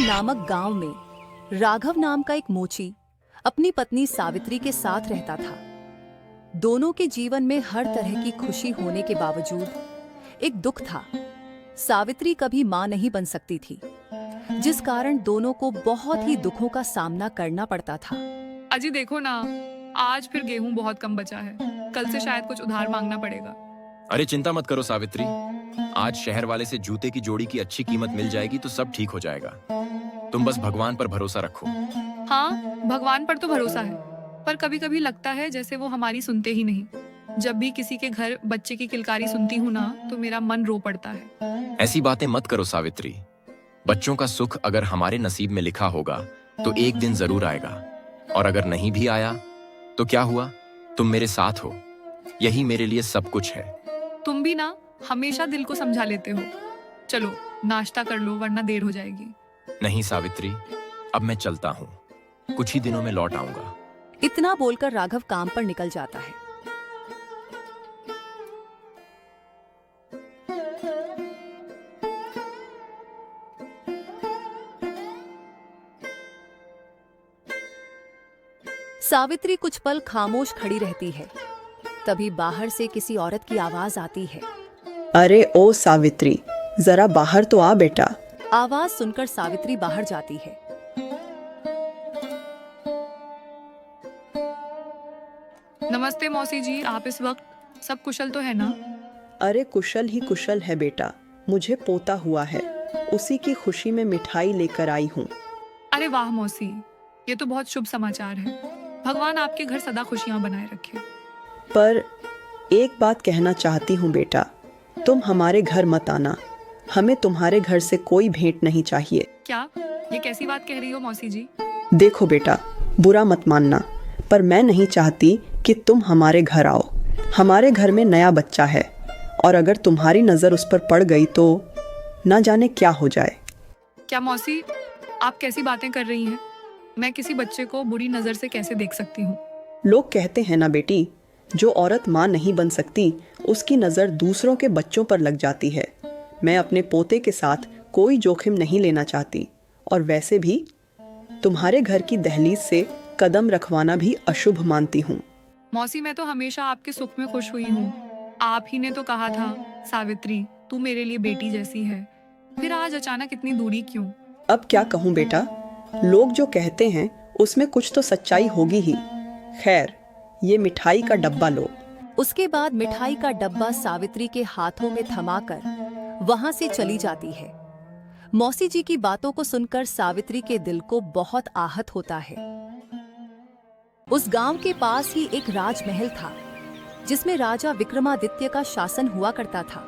नामक गांव में राघव नाम का एक मोची अपनी पत्नी सावित्री के साथ रहता था। दोनों के जीवन में हर तरह की खुशी होने के बावजूद एक दुख था। सावित्री कभी मां नहीं बन सकती थी, जिस कारण दोनों को बहुत ही दुखों का सामना करना पड़ता था। अजी देखो ना, आज फिर गेहूं बहुत कम बचा है। कल से शायद कुछ उधार मांगना पड़ेगा। अरे चिंता मत करो सावित्री, आज शहर वाले से जूते की जोड़ी की अच्छी कीमत मिल जाएगी तो सब ठीक हो जाएगा। तुम बस भगवान पर भरोसा रखो। हाँ, भगवान पर तो भरोसा है, पर कभी कभी लगता है जैसे वो हमारी सुनते ही नहीं। जब भी किसी के घर बच्चे की किलकारी सुनती हूँ ना, तो मेरा मन रो पड़ता है। ऐसी बातें मत करो सावित्री। बच्चों का सुख अगर हमारे नसीब में लिखा होगा तो एक दिन जरूर आएगा, और अगर नहीं भी आया तो क्या हुआ, तुम मेरे साथ हो, यही मेरे लिए सब कुछ है। तुम भी ना हमेशा दिल को समझा लेते हो। चलो नाश्ता कर लो, वरना देर हो जाएगी। नहीं सावित्री, अब मैं चलता हूँ, कुछ ही दिनों में लौट आऊंगा। इतना बोलकर राघव काम पर निकल जाता है। सावित्री कुछ पल खामोश खड़ी रहती है। तभी बाहर से किसी औरत की आवाज आती है। अरे ओ सावित्री, जरा बाहर तो आ बेटा। आवाज सुनकर सावित्री बाहर जाती है। नमस्ते मौसी जी, आप इस वक्त सब कुशल तो है ना? अरे कुशल ही कुशल है बेटा, मुझे पोता हुआ है, उसी की खुशी में मिठाई लेकर आई हूँ। अरे वाह मौसी, ये तो बहुत शुभ समाचार है। भगवान आपके घर सदा खुशियां बनाए रखे। पर एक बात कहना चाहती हूँ बेटा, तुम हमारे घर मत आना, हमें तुम्हारे घर से कोई भेंट नहीं चाहिए। क्या? ये कैसी बात कह रही हो मौसी जी? देखो बेटा, बुरा मत मानना, पर मैं नहीं चाहती कि तुम हमारे घर आओ। हमारे घर में नया बच्चा है, और अगर तुम्हारी नज़र उस पर पड़ गई तो ना जाने क्या हो जाए। क्या मौसी, आप कैसी बातें कर रही हैं? मैं किसी बच्चे को बुरी नज़र से कैसे देख सकती हूँ? लोग कहते हैं ना बेटी, जो औरत माँ नहीं बन सकती उसकी नज़र दूसरों के बच्चों पर लग जाती है। मैं अपने पोते के साथ कोई जोखिम नहीं लेना चाहती, और वैसे भी तुम्हारे घर की दहलीज से कदम रखवाना भी अशुभ मानती हूँ। मौसी, मैं तो हमेशा आपके सुख में खुश हुई हूँ। आप ही ने तो कहा था, सावित्री तू मेरे लिए बेटी जैसी है। फिर आज अचानक इतनी दूरी क्यों? अब क्या कहूँ बेटा, लोग जो कहते हैं उसमें कुछ तो सच्चाई होगी ही। खैर, ये मिठाई का डब्बा लो। उसके बाद मिठाई का डब्बा सावित्री के हाथों में थमाकर वहां से चली जाती है। मौसी जी की बातों को सुनकर सावित्री के दिल को बहुत आहत होता है। उस गांव के पास ही एक राजमहल था, जिसमें राजा विक्रमादित्य का शासन हुआ करता था,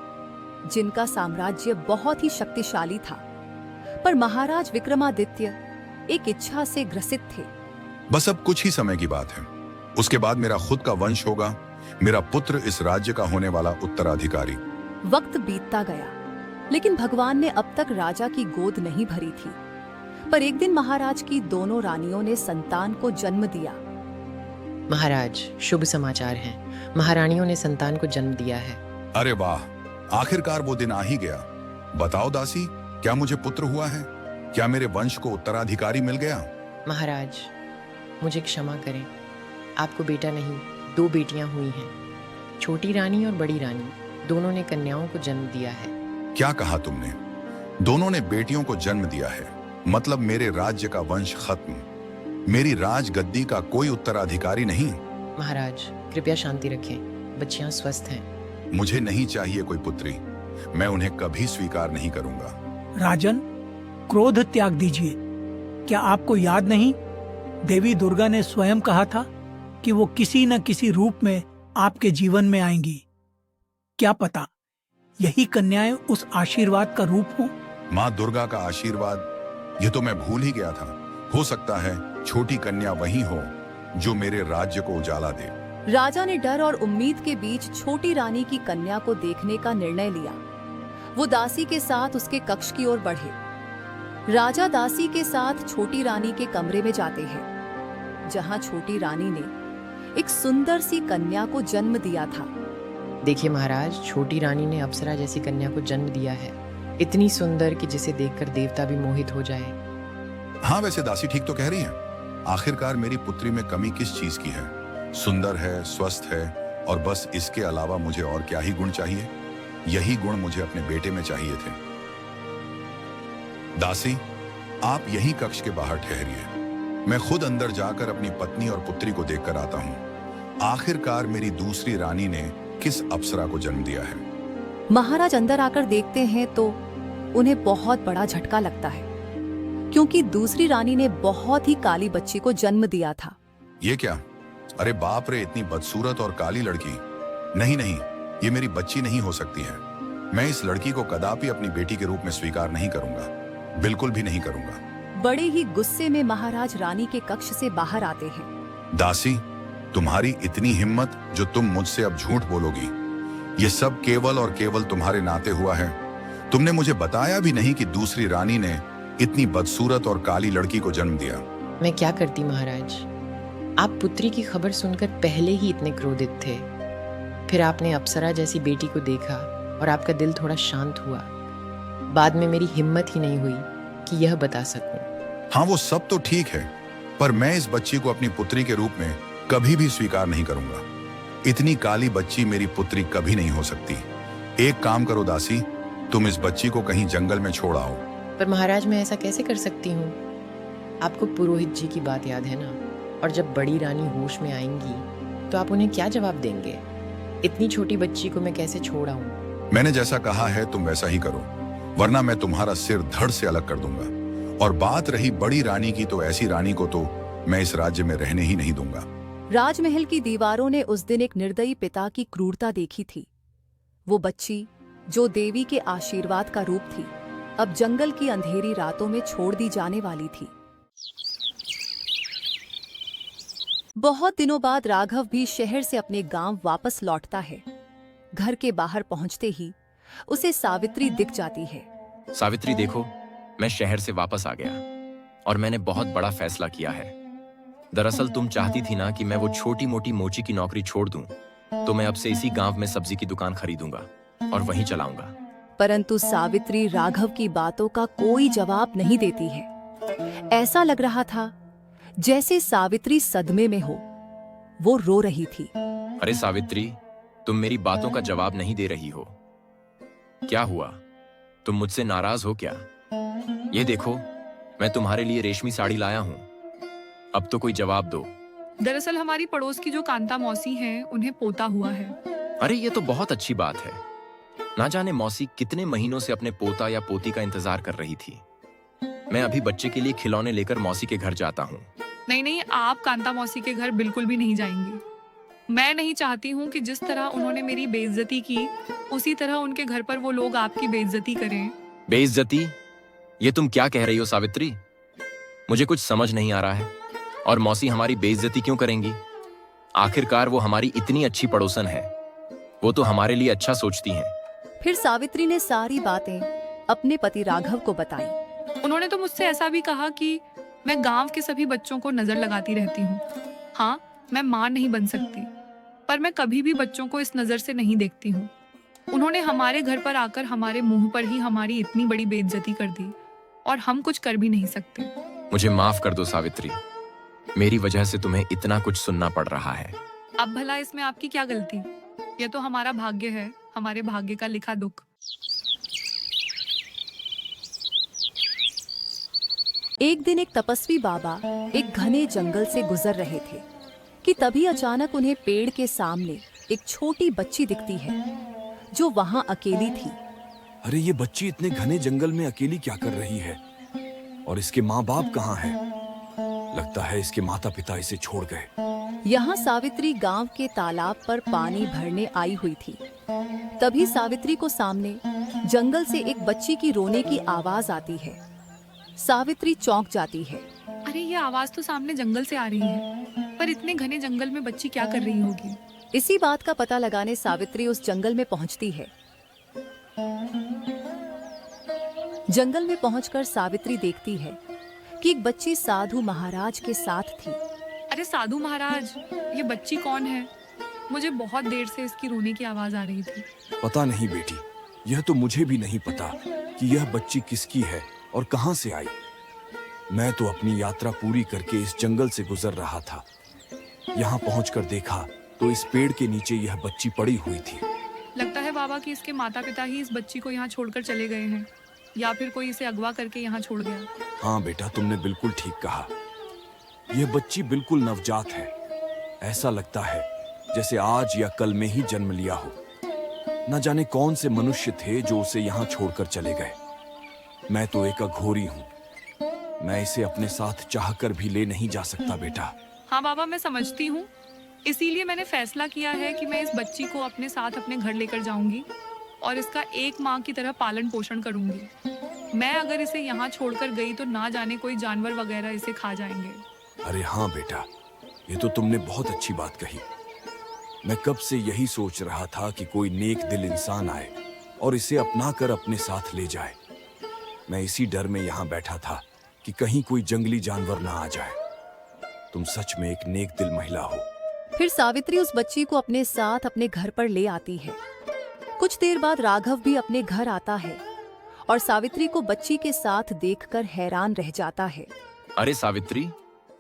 जिनका साम्राज्य बहुत ही शक्तिशाली था। पर महाराज विक्रमादित्य एक इच्छा से ग्रसित थे। बस अब कुछ ही समय की बात है, उसके बाद मेरा खुद का वंश होगा, मेरा पुत्र इस राज्य का होने वाला उत्तराधिकारी। वक्त बीतता गया, लेकिन भगवान ने अब तक राजा की गोद नहीं भरी थी। पर एक दिन महाराज की दोनों रानियों ने संतान को जन्म दिया। महाराज, शुभ समाचार है, महारानियों ने संतान को जन्म दिया है। अरे वाह, आखिरकार वो दिन आ ही गया। बताओ दासी, क्या मुझे पुत्र हुआ है? क्या मेरे वंश को उत्तराधिकारी मिल गया? महाराज, मुझे क्षमा करें, आपको बेटा नहीं, 2 बेटियां हुई हैं। छोटी रानी और बड़ी रानी, दोनों ने कन्याओं को जन्म दिया है। क्या कहा तुमने? दोनों ने बेटियों को जन्म दिया है, मतलब मेरे राज्य का वंश खत्म, मेरी राजगद्दी का कोई उत्तराधिकारी नहीं। महाराज, कृपया शांति रखें, बच्चियां स्वस्थ हैं। मुझे नहीं चाहिए कोई पुत्री, मैं उन्हें कभी स्वीकार नहीं करूंगा। राजन, क्रोध त्याग दीजिए। क्या आपको याद नहीं, देवी दुर्गा ने स्वयं कहा था कि वो किसी न किसी रूप में आपके जीवन में आएंगी। क्या पता यही कन्याएं उस आशीर्वाद का रूप हो। माँ दुर्गा का आशीर्वाद, ये तो मैं भूल ही गया था। हो सकता है छोटी कन्या वही हो जो मेरे राज्य को उजाला दे। राजा ने डर और उम्मीद के बीच छोटी रानी की कन्या को देखने का निर्णय लिया। वो दासी के साथ उसके कक्ष की ओर बढ़े। राजा दासी के साथ छोटी रानी के कमरे में जाते हैं, जहां छोटी रानी ने एक सुंदर सी कन्या को जन्म दिया था। देखिए महाराज, छोटी रानी ने अप्सरा जैसी कन्या को जन्म दिया है, इतनी सुंदर कि जिसे देखकर देवता भी मोहित हो जाए। हाँ, वैसे दासी ठीक तो कह रही है। आखिरकार मेरी पुत्री में कमी किस चीज की है? सुंदर है, स्वस्थ है, और बस इसके अलावा मुझे और क्या ही गुण चाहिए? यही गुण मुझे अपने बेटे में चाहिए थे। दासी, आप यही कक्ष के बाहर ठहरिए। मैं खुद अंदर जाकर अपनी पत्नी और पुत्री को देखकर आता हूँ। आखिरकार मेरी दूसरी रानी ने किस अप्सरा को जन्म दिया है? महाराज अंदर आकर देखते हैं तो उन्हें बहुत बड़ा झटका लगता है, क्योंकि दूसरी रानी ने बहुत ही काली बच्ची को जन्म दिया था। ये क्या? अरे बाप रे, इतनी बदसूरत और काली लड़की! नहीं नहीं, ये मेरी बच्ची नहीं हो सकती है। मैं इस लड़की को कदापि अपनी बेटी के रूप में स्वीकार नहीं करूंगा, बिल्कुल भी नहीं करूंगा। बड़े ही गुस्से में महाराज रानी के कक्ष से बाहर आते हैं। दासी, तुम्हारी इतनी हिम्मत जो तुम मुझसे अब झूठ बोलोगी। ये सब केवल और केवल तुम्हारे नाते हुआ है। तुमने मुझे बताया भी नहीं कि दूसरी रानी ने इतनी बदसूरत और काली लड़की को जन्म दिया। मैं क्या करती महाराज, आप पुत्री की खबर सुनकर पहले ही इतने क्रोधित थे। फिर आपने अप्सरा जैसी बेटी को देखा और आपका दिल थोड़ा शांत हुआ। बाद में मेरी हिम्मत ही नहीं हुई कि यह बता सकूं। हाँ, वो सब तो ठीक है, पर मैं इस बच्ची को अपनी पुत्री के रूप में कभी भी स्वीकार नहीं करूंगा। इतनी काली बच्ची मेरी पुत्री कभी नहीं हो सकती। एक काम करो दासी, तुम इस बच्ची को कहीं जंगल में छोड़ आओ। पर महाराज, मैं ऐसा कैसे कर सकती हूँ? आपको पुरोहित जी की बात याद है ना? और जब बड़ी रानी होश में आएंगी तो आप उन्हें क्या जवाब देंगे? इतनी छोटी बच्ची को मैं कैसे छोड़ आऊं? मैंने जैसा कहा है तुम वैसा ही करो, वरना मैं तुम्हारा सिर धड़ से अलग कर दूंगा। और बात रही बड़ी रानी की, तो ऐसी रानी को तो मैं इस राज्य में रहने ही नहीं दूंगा। राजमहल की दीवारों ने उस दिन एक निर्दयी पिता की क्रूरता देखी थी। वो बच्ची जो देवी के आशीर्वाद का रूप थी, अब जंगल की अंधेरी रातों में छोड़ दी जाने वाली थी। बहुत दिनों बाद राघव भी शहर से अपने गांव वापस लौटता है। घर के बाहर पहुंचते ही उसे सावित्री दिख जाती है। सावित्री देखो, मैं शहर से वापस आ गया और मैंने बहुत बड़ा फैसला किया है। दरअसल तुम चाहती थी ना कि मैं वो छोटी मोटी मोची की नौकरी छोड़ दूं, तो मैं अब से इसी गांव में सब्जी की दुकान खरीदूंगा और वहीं चलाऊंगा। परंतु सावित्री राघव की बातों का कोई जवाब नहीं देती है। ऐसा लग रहा था जैसे सावित्री सदमे में हो। वो रो रही थी। अरे सावित्री, तुम मेरी बातों का जवाब नहीं दे रही हो। क्या हुआ? तुम मुझसे नाराज हो क्या? ये देखो, मैं तुम्हारे लिए रेशमी साड़ी लाया हूं। अब तो कोई जवाब दो। दरअसल हमारी पड़ोस की जो कांता मौसी हैं, उन्हें पोता हुआ है। अरे ये तो बहुत अच्छी बात है। ना जाने मौसी कितने महीनों से अपने पोता या पोती का इंतजार कर रही थी। मैं अभी बच्चे के लिए खिलौने लेकर मौसी के घर जाता हूँ। नहीं नहीं, आप कांता मौसी के घर बिल्कुल भी नहीं जाएंगी। मैं नहीं चाहती हूँ कि जिस तरह उन्होंने मेरी बेइज्जती की, उसी तरह उनके घर पर वो लोग आपकी बेइज्जती करें। बेइज्जती? ये तुम क्या कह रही हो सावित्री? मुझे कुछ समझ नहीं आ रहा है। और मौसी हमारी बेइज्जती क्यों करेंगी? आखिरकार वो हमारी इतनी अच्छी पड़ोसन है। वो तो हमारे लिए अच्छा सोचती हैं। फिर सावित्री ने सारी बातें अपने पति राघव को बताई। उन्होंने तो मुझसे ऐसा भी कहा कि मैं गांव के सभी बच्चों को नजर लगाती रहती हूँ। हाँ, मैं माँ नहीं बन सकती, पर मैं कभी भी बच्चों को इस नजर से नहीं देखती हूँ। उन्होंने हमारे घर पर आकर हमारे मुंह पर ही हमारी इतनी बड़ी बेइज्जती कर दी, और हम कुछ कर भी नहीं सकते। मुझे माफ कर दो सावित्री, मेरी वजह से तुम्हें इतना कुछ सुनना पड़ रहा है। अब भला इसमें आपकी क्या गलती? यह तो हमारा भाग्य है, हमारे भाग्य का लिखा दुख। एक दिन एक तपस्वी बाबा एक घने जंगल से गुजर रहे थे कि तभी अचानक उन्हें पेड़ के सामने एक छोटी बच्ची दिखती है जो वहां अकेली थी। अरे ये बच्ची इतने घने जंगल में अकेली क्या कर रही है? और इसके माँ बाप कहाँ हैं? लगता है इसके माता पिता इसे छोड़ गए। यहाँ सावित्री गांव के तालाब पर पानी भरने आई हुई थी। तभी सावित्री को सामने जंगल से एक बच्ची की रोने की आवाज आती है। सावित्री चौंक जाती है। अरे ये आवाज तो सामने जंगल से आ रही है, पर इतने घने जंगल में बच्ची क्या कर रही होगी? इसी बात का पता लगाने सावित्री उस जंगल में पहुंचती है। जंगल में पहुंचकर सावित्री देखती है कि एक बच्ची साधु महाराज के साथ थी। अरे साधु महाराज, ये बच्ची कौन है? मुझे बहुत देर से इसकी रोने की आवाज आ रही थी। पता नहीं बेटी, यह तो मुझे भी नहीं पता कि यह बच्ची किसकी है और कहां से आई। मैं तो अपनी यात्रा पूरी करके इस जंगल से गुजर रहा था। यहाँ पहुंचकर देखा तो इस पेड़ के नीचे यह बच्ची पड़ी हुई थी। लगता है बाबा कि इसके माता पिता ही इस बच्ची को यहाँ छोड़कर चले गए हैं, या फिर कोई इसे अगवा करके यहाँ छोड़ गया। हाँ बेटा, तुमने बिल्कुल ठीक कहा। यह बच्ची बिल्कुल नवजात है। ऐसा लगता है जैसे आज या कल में ही जन्म लिया हो। न जाने कौन से मनुष्य थे जो उसे यहाँ छोड़कर चले गए। मैं तो एक अघोरी हूँ। मैं इसे अपने साथ चाहकर भी ले नहीं जा सकता बेटा। हाँ बाबा, मैं समझती हूँ। इसीलिए मैंने फैसला किया है कि मैं इस बच्ची को अपने साथ अपने घर लेकर जाऊंगी और इसका एक माँ की तरह पालन पोषण करूंगी। मैं अगर इसे यहाँ छोड़कर गई तो ना जाने कोई जानवर वगैरह इसे खा जाएंगे। अरे हाँ बेटा, ये तो तुमने बहुत अच्छी बात कही। मैं कब से यही सोच रहा था कि कोई नेक दिल इंसान आए और इसे अपना कर अपने साथ ले जाए। मैं इसी डर में यहाँ बैठा था कि कहीं कोई जंगली जानवर ना आ जाए। तुम सच में एक नेक दिल महिला हो। फिर सावित्री उस बच्ची को अपने साथ अपने घर पर ले आती है। कुछ देर बाद राघव भी अपने घर आता है और सावित्री को बच्ची के साथ देखकर हैरान रह जाता है। अरे सावित्री,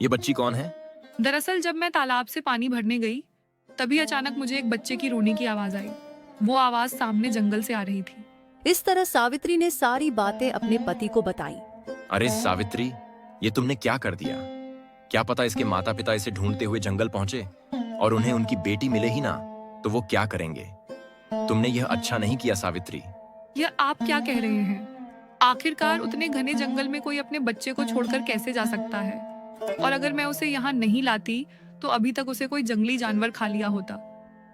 ये बच्ची कौन है? दरअसल जब मैं तालाब से पानी भरने गई तभी अचानक मुझे एक बच्चे की रोने की आवाज आई। वो आवाज सामने जंगल से आ रही थी। इस तरह सावित्री ने सारी बातें अपने पति को बताई। अरे सावित्री, ये तुमने क्या कर दिया? क्या पता इसके माता पिता इसे ढूंढते हुए जंगल पहुंचे और उन्हें उनकी बेटी मिले ही ना तो वो क्या करेंगे? तुमने यह अच्छा नहीं किया सावित्री। यह आप क्या कह रहे हैं? आखिरकार उतने घने जंगल में कोई अपने बच्चे को छोड़कर कैसे जा सकता है? और अगर मैं उसे यहाँ नहीं लाती तो अभी तक उसे कोई जंगली जानवर खा लिया होता।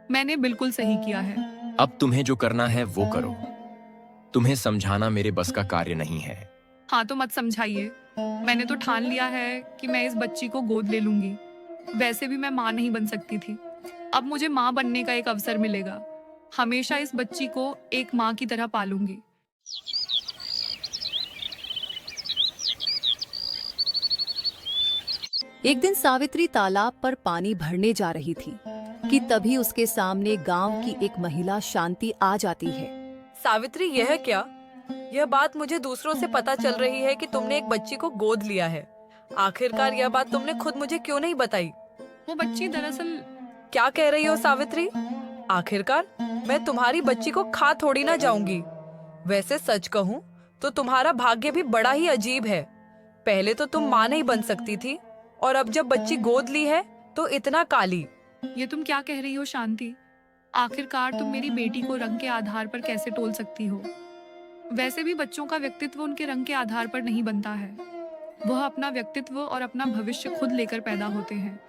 मैंने बिल्कुल सही किया है। अब तुम्हें जो करना है वो करो। तुम्हें समझाना मेरे बस का कार्य नहीं है। हाँ तो मत समझाइए। मैंने तो ठान लिया है कि मैं इस बच्ची को गोद ले लूंगी। वैसे भी मैं माँ नहीं बन सकती थी। अब मुझे माँ बनने का एक अवसर मिलेगा। हमेशा इस बच्ची को एक माँ की तरह पालूंगी। एक दिन सावित्री तालाब पर पानी भरने जा रही थी कि तभी उसके सामने गांव की एक महिला शांति आ जाती है। सावित्री, यह क्या? यह बात मुझे दूसरों से पता चल रही है कि तुमने एक बच्ची को गोद लिया है। आखिरकार यह बात तुमने खुद मुझे क्यों नहीं बताई? वो बच्ची दरअसल... क्या कह रही हो सावित्री? आखिरकार मैं तुम्हारी बच्ची को खा थोड़ी ना जाऊंगी। वैसे सच कहूँ तो तुम्हारा भाग्य भी बड़ा ही अजीब है। पहले तो तुम माँ नहीं बन सकती थी और अब जब बच्ची गोद ली है तो इतना काली। ये तुम क्या कह रही हो शांति? आखिरकार तुम मेरी बेटी को रंग के आधार पर कैसे तोल सकती हो? वैसे भी बच्चों का व्यक्तित्व उनके रंग के आधार पर नहीं बनता है। वह अपना व्यक्तित्व और अपना भविष्य खुद लेकर पैदा होते हैं।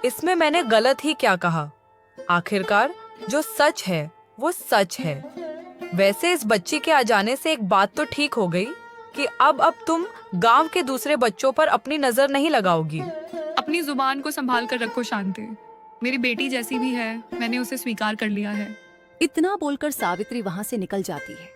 इसमें मैंने गलत ही क्या कहा? आखिरकार जो सच है वो सच है। वैसे इस बच्ची के आ जाने से एक बात तो ठीक हो गई कि अब तुम गांव के दूसरे बच्चों पर अपनी नजर नहीं लगाओगी। अपनी जुबान को संभाल कर रखो शांति। मेरी बेटी जैसी भी है, मैंने उसे स्वीकार कर लिया है। इतना बोलकर सावित्री वहां से निकल जाती है।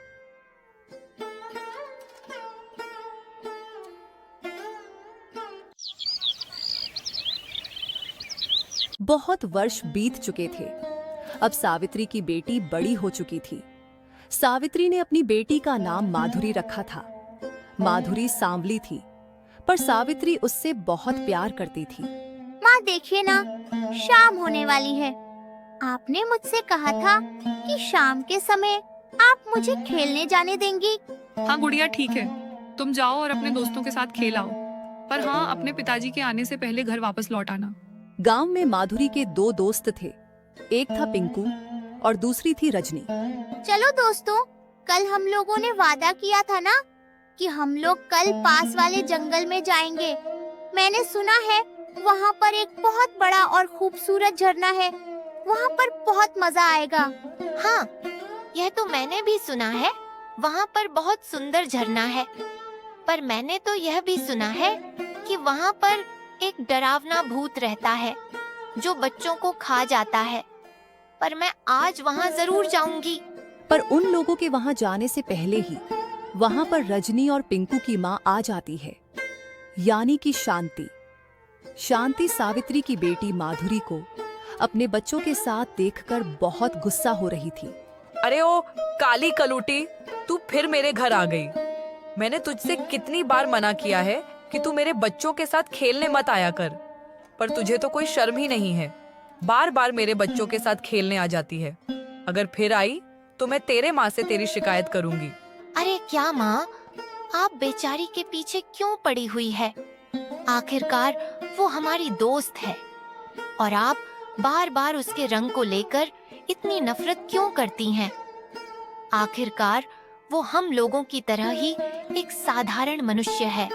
बहुत वर्ष बीत चुके थे। अब सावित्री की बेटी बड़ी हो चुकी थी। सावित्री ने अपनी बेटी का नाम माधुरी रखा था। माधुरी सांवली थी, पर सावित्री उससे बहुत प्यार करती थी। माँ देखिए ना, शाम होने वाली है। आपने मुझसे कहा था कि शाम के समय आप मुझे खेलने जाने देंगी। हाँ गुड़िया, ठीक है। तुम जाओ और अपने दोस्तों के साथ खेल आओ। पर हाँ, अपने पिताजी के आने से पहले घर वापस लौट आना। गांव में माधुरी के 2 दोस्त थे। एक था पिंकू और दूसरी थी रजनी। चलो दोस्तों, कल हम लोगों ने वादा किया था ना कि हम लोग कल पास वाले जंगल में जाएंगे। मैंने सुना है वहाँ पर एक बहुत बड़ा और खूबसूरत झरना है। वहाँ पर बहुत मजा आएगा। हाँ, यह तो मैंने भी सुना है। वहाँ पर बहुत सुंदर झरना है। पर मैंने तो यह भी सुना है कि वहाँ पर एक डरावना भूत रहता है जो बच्चों को खा जाता है। पर मैं आज वहाँ जरूर जाऊंगी। पर उन लोगों के वहां जाने से पहले ही वहां पर रजनी और पिंकू की माँ आ जाती है, यानी कि शांति। शांति सावित्री की बेटी माधुरी को अपने बच्चों के साथ देखकर बहुत गुस्सा हो रही थी। अरे ओ काली कलूटी, तू फिर मेरे घर आ गई। मैंने तुझसे कितनी बार मना किया है कि तू मेरे बच्चों के साथ खेलने मत आया कर, पर तुझे तो कोई शर्म ही नहीं है। बार बार मेरे बच्चों के साथ खेलने आ जाती है। अगर फिर आई तो मैं तेरे माँ से तेरी शिकायत करूंगी। अरे क्या माँ, आप बेचारी के पीछे क्यों पड़ी हुई है? आखिरकार वो हमारी दोस्त है और आप बार बार उसके रंग को लेकर इतनी नफरत क्यों करती हैं? आखिरकार वो हम लोगों की तरह ही एक साधारण मनुष्य है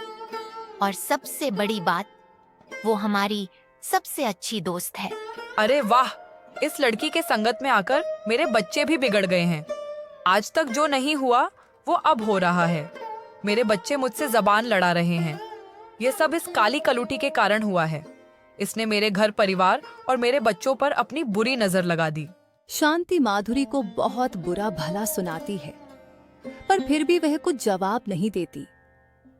और सबसे बड़ी बात, वो हमारी सबसे अच्छी दोस्त है। अरे वाह, इस लड़की के संगत में आकर मेरे बच्चे भी बिगड़ गए हैं। आज तक जो नहीं हुआ वो अब हो रहा है। मेरे बच्चे मुझसे जबान लड़ा रहे हैं। ये सब इस काली कलूटी के कारण हुआ है। इसने मेरे घर परिवार और मेरे बच्चों पर अपनी बुरी नजर लगा दी। शांति माधुरी को बहुत बुरा भला सुनाती है, पर फिर भी वह कुछ जवाब नहीं देती।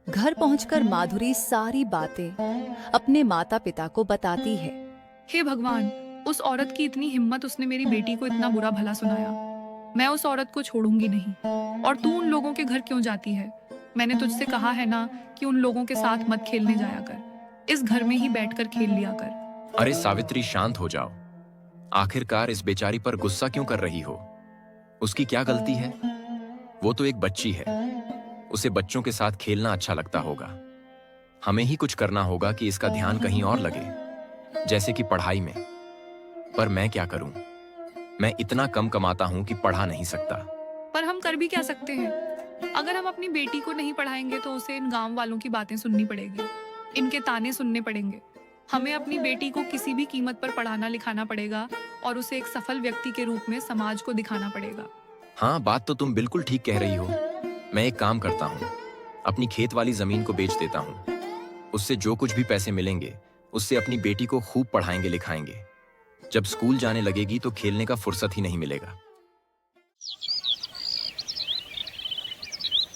घर पहुंचकर माधुरी सारी बातें अपने माता पिता को बताती है। हे भगवान, उस औरत की इतनी हिम्मत, उसने मेरी बेटी को इतना बुरा भला सुनाया। मैं उस औरत को छोड़ूंगी नहीं। और तू उन लोगों के घर क्यों जाती है? मैंने तुझसे कहा है ना कि उन लोगों के साथ मत खेलने जाया कर, इस घर में ही बैठकर खेल लिया कर। अरे सावित्री, शांत हो जाओ। आखिरकार इस बेचारी पर गुस्सा क्यों कर रही हो? उसकी क्या गलती है? वो तो एक बच्ची है, उसे बच्चों के साथ खेलना अच्छा लगता होगा। हमें ही कुछ करना होगा कि इसका ध्यान कहीं और लगे, जैसे कि पढ़ाई में। पर मैं क्या करूं? मैं इतना कम कमाता हूं कि पढ़ा नहीं सकता। पर हम कर भी क्या सकते हैं? अगर हम अपनी बेटी को नहीं पढ़ाएंगे तो उसे इन गांव वालों की बातें सुननी पड़ेगी, इनके ताने सुनने पड़ेंगे। हमें अपनी बेटी को किसी भी कीमत पर पढ़ाना लिखाना पड़ेगा और उसे एक सफल व्यक्ति के रूप में समाज को दिखाना पड़ेगा। हाँ, बात तो तुम बिल्कुल ठीक कह रही हो। मैं एक काम करता हूँ, अपनी खेत वाली जमीन को बेच देता हूँ। उससे जो कुछ भी पैसे मिलेंगे उससे अपनी बेटी को खूब पढ़ाएंगे लिखाएंगे। जब स्कूल जाने लगेगी तो खेलने का फुर्सत ही नहीं मिलेगा।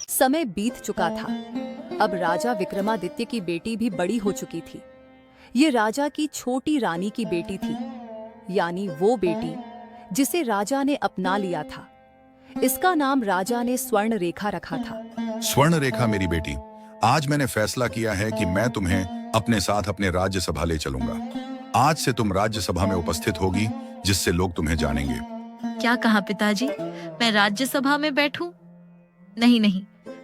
समय बीत चुका था। अब राजा विक्रमादित्य की बेटी भी बड़ी हो चुकी थी। ये राजा की छोटी रानी की बेटी थी, यानी वो बेटी जिसे राजा ने अपना लिया था। इसका नाम राजा ने स्वर्ण रेखा रखा था। स्वर्ण रेखा मेरी बेटी, आज मैंने फैसला किया है कि मैं तुम्हें अपने साथ अपने राज्यसभा ले चलूंगा। आज से तुम राज्यसभा में उपस्थित होगी, जिससे लोग तुम्हें जानेंगे। क्या कहा पिताजी? मैं राज्यसभा में बैठूं? नहीं नहीं,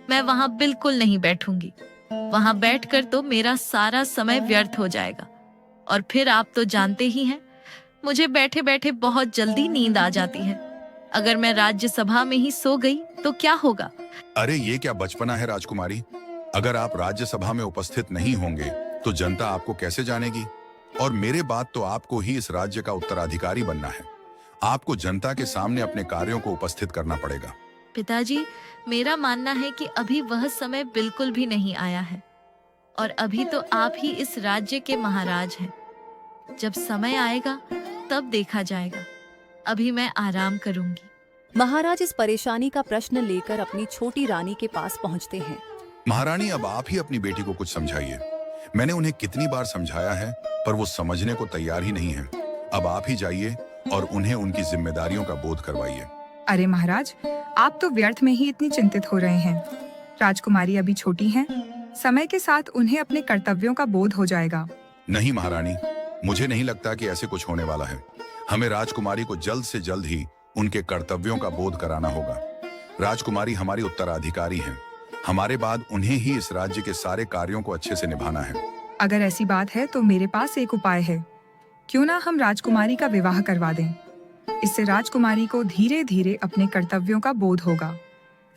मैं वहां बिल्कुल नहीं बैठूंगी। वहां बैठकर तो मेरा सारा समय व्यर्थ हो जाएगा। और फिर आप तो जानते ही हैं, मुझे बैठे बैठे बहुत जल्दी नींद आ जाती है। अगर मैं राज्यसभा में ही सो गई तो क्या होगा? अरे ये क्या बचपना है राजकुमारी। अगर आप राज्यसभा में उपस्थित नहीं होंगे तो जनता आपको कैसे जानेगी? और मेरे बाद तो आपको ही इस राज्य का उत्तराधिकारी बनना है। आपको जनता के सामने अपने कार्यों को उपस्थित करना पड़ेगा। पिताजी, मेरा मानना है कि अभी वह समय बिल्कुल भी नहीं आया है और अभी तो आप ही इस राज्य के महाराज हैं। जब समय आएगा तब देखा जाएगा। अभी मैं आराम करूंगी। महाराज इस परेशानी का प्रश्न लेकर अपनी छोटी रानी के पास पहुंचते हैं। महारानी, अब आप ही अपनी बेटी को कुछ समझाइए। मैंने उन्हें कितनी बार समझाया है, पर वो समझने को तैयार ही नहीं है। अब आप ही जाइए और उन्हें उनकी जिम्मेदारियों का बोध करवाइए। अरे महाराज, आप तो व्यर्थ में ही इतनी चिंतित हो रहे हैं। राजकुमारी अभी छोटी हैं, समय के साथ उन्हें अपने कर्तव्यों का बोध हो जाएगा। नहीं महारानी, मुझे नहीं लगता कि ऐसे कुछ होने वाला है। हमें राजकुमारी को जल्द से जल्द ही उनके कर्तव्यों का बोध कराना होगा। राजकुमारी हमारी उत्तराधिकारी हैं। हमारे बाद उन्हें ही इस राज्य के सारे कार्यों को अच्छे से निभाना है। अगर ऐसी बात है तो मेरे पास एक उपाय है। क्यों ना हम राजकुमारी का विवाह करवा दें। इससे राजकुमारी को धीरे धीरे अपने कर्तव्यों का बोध होगा।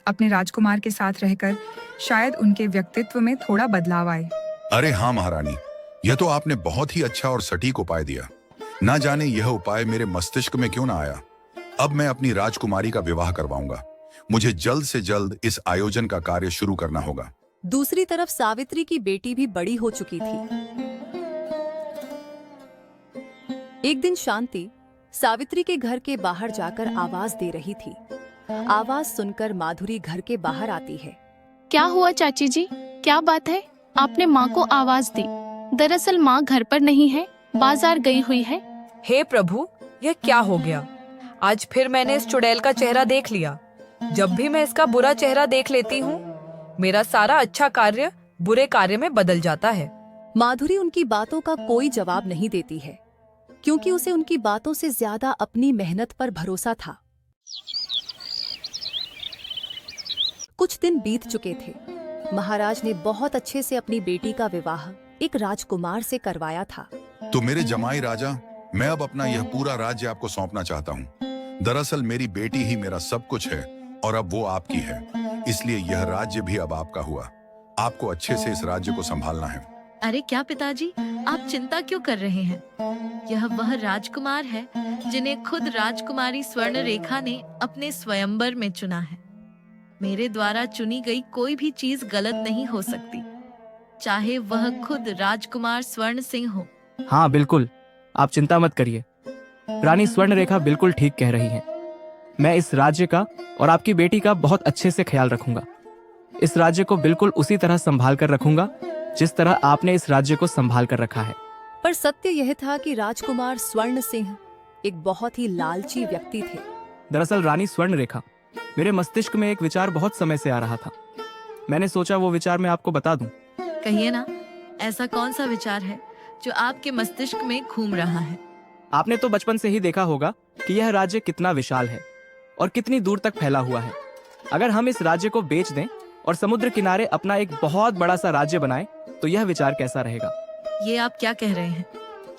अपने राजकुमार के साथ रहकर शायद उनके व्यक्तित्व में थोड़ा बदलाव आए। अरे हाँ महारानी, यह तो आपने बहुत ही अच्छा और सटीक उपाय दिया। ना जाने यह उपाय मेरे मस्तिष्क में क्यों ना आया। अब मैं अपनी राजकुमारी का विवाह करवाऊंगा। मुझे जल्द से जल्द इस आयोजन का कार्य शुरू करना होगा। दूसरी तरफ सावित्री की बेटी भी बड़ी हो चुकी थी। एक दिन शांति सावित्री के घर के बाहर जाकर आवाज दे रही थी। आवाज सुनकर माधुरी घर के बाहर आती है। क्या हुआ चाची जी, क्या बात है? आपने माँ को आवाज दी। दरअसल माँ घर पर नहीं है, बाजार गई हुई है। हे प्रभु, यह क्या हो गया? आज फिर मैंने इस चुड़ैल का चेहरा देख लिया। जब भी मैं इसका बुरा चेहरा देख लेती हूँ, मेरा सारा अच्छा कार्य बुरे कार्य में बदल जाता है। माधुरी उनकी बातों का कोई जवाब नहीं देती है, क्योंकि उसे उनकी बातों से ज्यादा अपनी मेहनत पर भरोसा था। कुछ दिन बीत चुके थे। महाराज ने बहुत अच्छे से अपनी बेटी का विवाह एक राजकुमार से करवाया था। तो मेरे जमाई राजा, मैं अब अपना यह पूरा राज्य आपको सौंपना चाहता हूँ। दरअसल मेरी बेटी ही मेरा सब कुछ है और अब वो आपकी है, इसलिए यह राज्य भी अब आपका हुआ। आपको अच्छे से इस राज्य को संभालना है। अरे क्या पिताजी, आप चिंता क्यों कर रहे हैं? यह वह राजकुमार है जिन्हें खुद राजकुमारी स्वर्ण रेखा ने अपने स्वयंवर में चुना है। मेरे द्वारा चुनी गई कोई भी चीज गलत नहीं हो सकती, चाहे वह खुद राजकुमार स्वर्ण सिंह हो। हाँ बिल्कुल, आप चिंता मत करिए। रानी स्वर्ण रेखा बिल्कुल ठीक कह रही हैं। मैं इस राज्य का और आपकी बेटी का बहुत अच्छे से ख्याल रखूंगा। इस राज्य को बिल्कुल उसी तरह संभाल कर रखूंगा जिस तरह आपने इस राज्य को संभाल कर रखा है। पर सत्य यह था कि राजकुमार स्वर्ण सिंह एक बहुत ही लालची व्यक्ति थे। दरअसल रानी स्वर्ण रेखा, मेरे मस्तिष्क में एक विचार बहुत समय से आ रहा था। मैंने सोचा वो विचार मैं आपको बता दूं। कहिए ना, ऐसा कौन सा विचार है जो आपके मस्तिष्क में घूम रहा है? आपने तो बचपन से ही देखा होगा कि यह राज्य कितना विशाल है और कितनी दूर तक फैला हुआ है। अगर हम इस राज्य को बेच दें और समुद्र किनारे अपना एक बहुत बड़ा सा राज्य बनाएं, तो यह विचार कैसा रहेगा? ये आप क्या कह रहे हैं?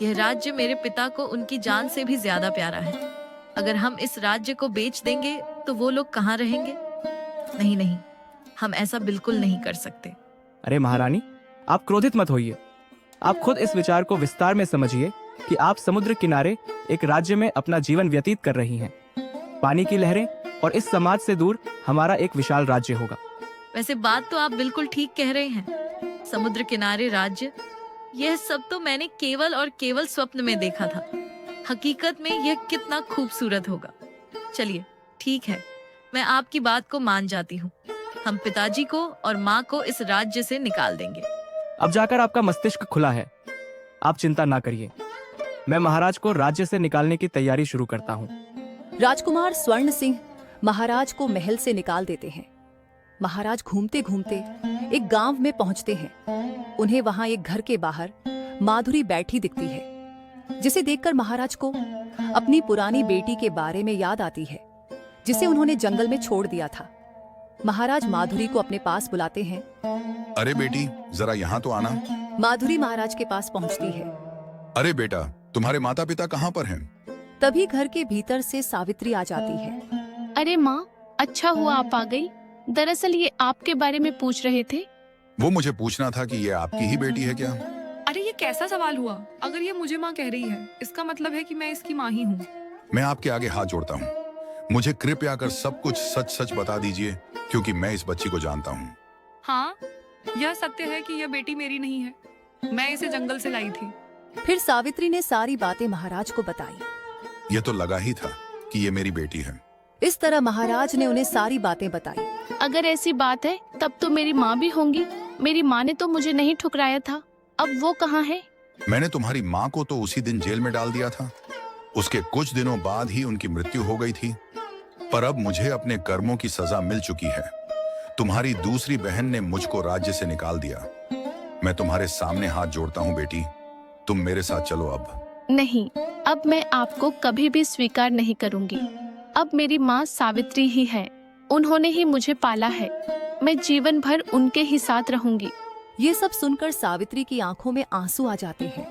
यह राज्य मेरे पिता को उनकी जान से भी ज्यादा प्यारा है। अगर हम इस राज्य को बेच देंगे तो वो लोग कहाँ रहेंगे? नहीं नहीं, हम ऐसा बिल्कुल नहीं कर सकते। अरे महारानी, आप क्रोधित मत होइए। आप खुद इस विचार को विस्तार में समझिए कि आप समुद्र किनारे एक राज्य में अपना जीवन व्यतीत कर रही हैं। पानी की लहरें और इस समाज से दूर हमारा एक विशाल राज्य होगा। वैसे बात तो आप बिल्कुल ठीक कह रहे हैं। समुद्र किनारे राज्य, यह सब तो मैंने केवल और केवल स्वप्न में देखा था। हकीकत में यह कितना खूबसूरत होगा। चलिए ठीक है, मैं आपकी बात को मान जाती हूँ। हम पिताजी को और माँ को इस राज्य से निकाल देंगे। अब जाकर आपका मस्तिष्क खुला है, आप चिंता ना करिए। मैं महाराज को राज्य से निकालने की तैयारी शुरू करता हूँ। राजकुमार स्वर्ण सिंह महाराज को महल से निकाल देते हैं। महाराज घूमते घूमते एक गांव में पहुंचते हैं। उन्हें वहां एक घर के बाहर माधुरी बैठी दिखती है, जिसे देखकर महाराज को अपनी पुरानी बेटी के बारे में याद आती है, जिसे उन्होंने जंगल में छोड़ दिया था। महाराज माधुरी को अपने पास बुलाते हैं। अरे बेटी, जरा यहाँ तो आना। माधुरी महाराज के पास पहुंचती है। अरे बेटा, तुम्हारे माता पिता कहाँ पर हैं? तभी घर के भीतर से सावित्री आ जाती है। अरे माँ, अच्छा हुआ आप आ गई। दरअसल ये आपके बारे में पूछ रहे थे। वो मुझे पूछना था कि ये आपकी ही बेटी है क्या? अरे ये कैसा सवाल हुआ? अगर ये मुझे माँ कह रही है, इसका मतलब है कि मैं इसकी माँ ही हूँ। मैं आपके आगे हाथ जोड़ता हूँ। मुझे कृपया कर सब कुछ सच सच बता दीजिए, क्योंकि मैं इस बच्ची को जानता हूँ। हाँ, यह सत्य है कि यह बेटी मेरी नहीं है। मैं इसे जंगल से लाई थी। फिर सावित्री ने सारी बातें महाराज को बताई। ये तो लगा ही था कि ये मेरी बेटी है। इस तरह महाराज ने उन्हें सारी बातें बताई। अगर ऐसी बात है तब तो मेरी माँ भी होंगी। मेरी माँ ने तो मुझे नहीं ठुकराया था, अब वो कहाँ है? मैंने तुम्हारी माँ को तो उसी दिन जेल में डाल दिया था। उसके कुछ दिनों बाद ही उनकी मृत्यु हो गई थी। पर अब मुझे अपने कर्मों की सजा मिल चुकी है। तुम्हारी दूसरी बहन ने मुझको राज्य से निकाल दिया। मैं तुम्हारे सामने हाथ जोड़ता हूँ बेटी, तुम मेरे साथ चलो अब। नहीं, अब मैं आपको कभी भी स्वीकार नहीं करूंगी। अब मेरी माँ सावित्री ही है, उन्होंने ही मुझे पाला है। मैं जीवन भर उनके ही साथ रहूंगी। ये सब सुनकर सावित्री की आंखों में आंसू आ जाते हैं।